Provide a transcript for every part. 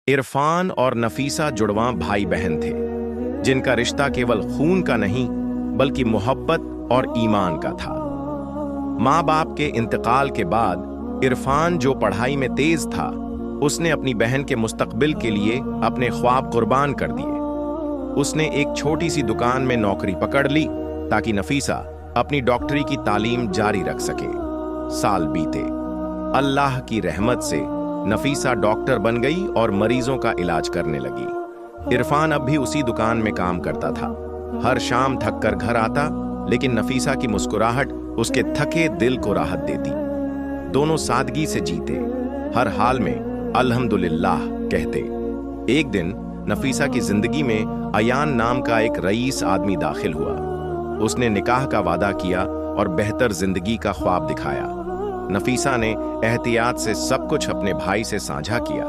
इरफान और नफीसा जुड़वां भाई बहन थे, जिनका रिश्ता केवल खून का नहीं बल्कि मोहब्बत और ईमान का था। माँ बाप के इंतकाल के बाद इरफान, जो पढ़ाई में तेज था, उसने अपनी बहन के मुस्तकबिल के लिए अपने ख्वाब कुर्बान कर दिए। उसने एक छोटी सी दुकान में नौकरी पकड़ ली ताकि नफीसा अपनी डॉक्टरी की तालीम जारी रख सके। साल बीते, अल्लाह की रहमत से नफीसा डॉक्टर बन गई और मरीजों का इलाज करने लगी। इरफान अब भी उसी दुकान में काम करता था। हर शाम थक कर घर आता, लेकिन नफीसा की मुस्कुराहट उसके थके दिल को राहत देती। दोनों सादगी से जीते, हर हाल में अल्हम्दुलिल्लाह कहते। एक दिन नफीसा की जिंदगी में अयान नाम का एक रईस आदमी दाखिल हुआ। उसने निकाह का वादा किया और बेहतर जिंदगी का ख्वाब दिखाया। नफीसा ने एहतियात से सब कुछ अपने भाई से साझा किया।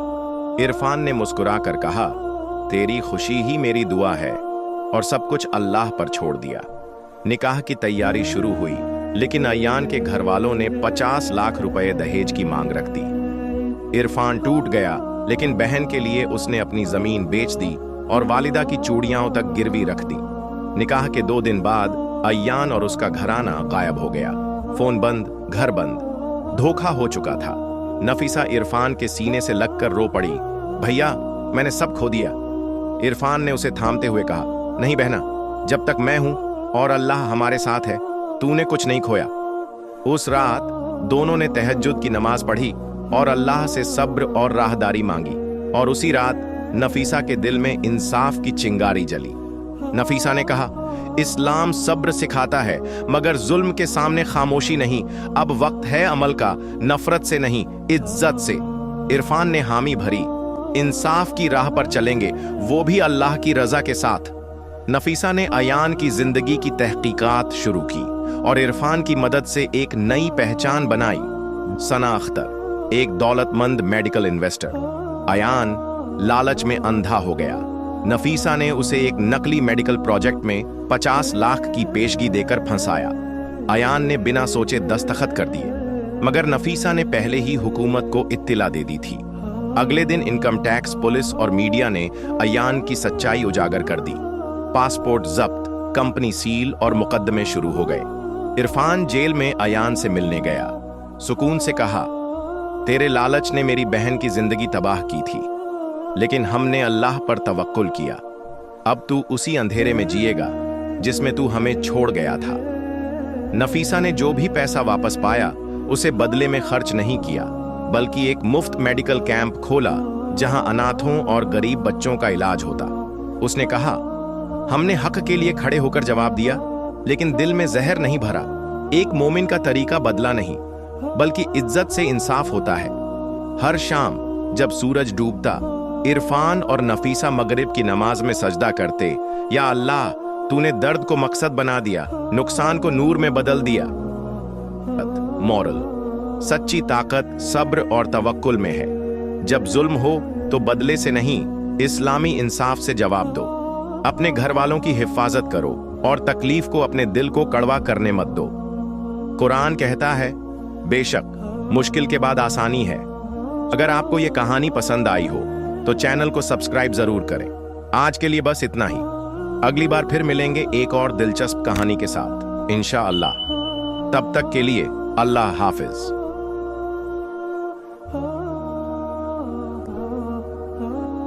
इरफान ने मुस्कुराकर कहा, तेरी खुशी ही मेरी दुआ है, और सब कुछ अल्लाह पर छोड़ दिया। निकाह की तैयारी शुरू हुई, लेकिन अयान के घर वालों ने 50 लाख रुपए दहेज की मांग रख दी। इरफान टूट गया, लेकिन बहन के लिए उसने अपनी जमीन बेच दी और वालिदा की चूड़ियां तक गिरवी रख दी। निकाह के 2 दिन बाद अयान और उसका घराना गायब हो गया। फोन बंद, घर बंद, धोखा हो चुका था। नफीसा इरफान के सीने से लगकर रो पड़ी, भैया मैंने सब खो दिया। इरफान ने उसे थामते हुए कहा, नहीं बहना, जब तक मैं हूं और अल्लाह हमारे साथ है, तूने कुछ नहीं खोया। उस रात दोनों ने तहज्जुद की नमाज पढ़ी और अल्लाह से सब्र और राहदारी मांगी, और उसी रात नफीसा के दिल में इंसाफ की चिंगारी जली। नफीसा ने कहा, इस्लाम सब्र सिखाता है, मगर जुल्म के सामने खामोशी नहीं। अब वक्त है अमल का, नफरत से नहीं, इज्जत से। इरफान ने हामी भरी, इंसाफ की राह पर चलेंगे, वो भी अल्लाह की रजा के साथ। नफीसा ने अयान की जिंदगी की तहकीकात शुरू की और इरफान की मदद से एक नई पहचान बनाई। सना अख्तर, एक दौलतमंद मेडिकल इन्वेस्टर। अयान लालच में अंधा हो गया। नफीसा ने उसे एक नकली मेडिकल प्रोजेक्ट में 50 लाख की पेशगी देकर फंसाया। अयान ने बिना सोचे दस्तखत कर दिए, मगर नफीसा ने पहले ही हुकूमत को इत्तिला दे दी थी। अगले दिन इनकम टैक्स, पुलिस और मीडिया ने अयान की सच्चाई उजागर कर दी। पासपोर्ट जब्त, कंपनी सील और मुकदमे शुरू हो गए। इरफान जेल में अयान से मिलने गया। सुकून से कहा, तेरे लालच ने मेरी बहन की जिंदगी तबाह की थी, लेकिन हमने अल्लाह पर तवक्कुल किया। अब तू उसी अंधेरे में जिएगा जिसमें तू हमें छोड़ गया था। नफीसा ने जो भी पैसा वापस पाया, उसे बदले में खर्च नहीं किया, बल्कि एक मुफ्त मेडिकल कैंप खोला जहां अनाथों और गरीब बच्चों का इलाज होता। उसने कहा, हमने हक के लिए खड़े होकर जवाब दिया, लेकिन दिल में जहर नहीं भरा। एक मोमिन का तरीका बदला नहीं, बल्कि इज्जत से इंसाफ होता है। हर शाम जब सूरज डूबता, इरफान और नफीसा मगरिब की नमाज में सजदा करते, या अल्लाह तूने दर्द को मकसद बना दिया, नुकसान को नूर में बदल दिया। मॉरल, सच्ची ताकत सब्र और तवक्कुल में है। जब जुल्म हो तो बदले से नहीं, इस्लामी इंसाफ से जवाब दो। अपने घर वालों की हिफाजत करो और तकलीफ को अपने दिल को कड़वा करने मत दो। कुरान कहता है, बेशक मुश्किल के बाद आसानी है। अगर आपको यह कहानी पसंद आई हो तो चैनल को सब्सक्राइब जरूर करें। आज के लिए बस इतना ही। अगली बार फिर मिलेंगे एक और दिलचस्प कहानी के साथ, इंशाअल्लाह। तब तक के लिए अल्लाह हाफिज।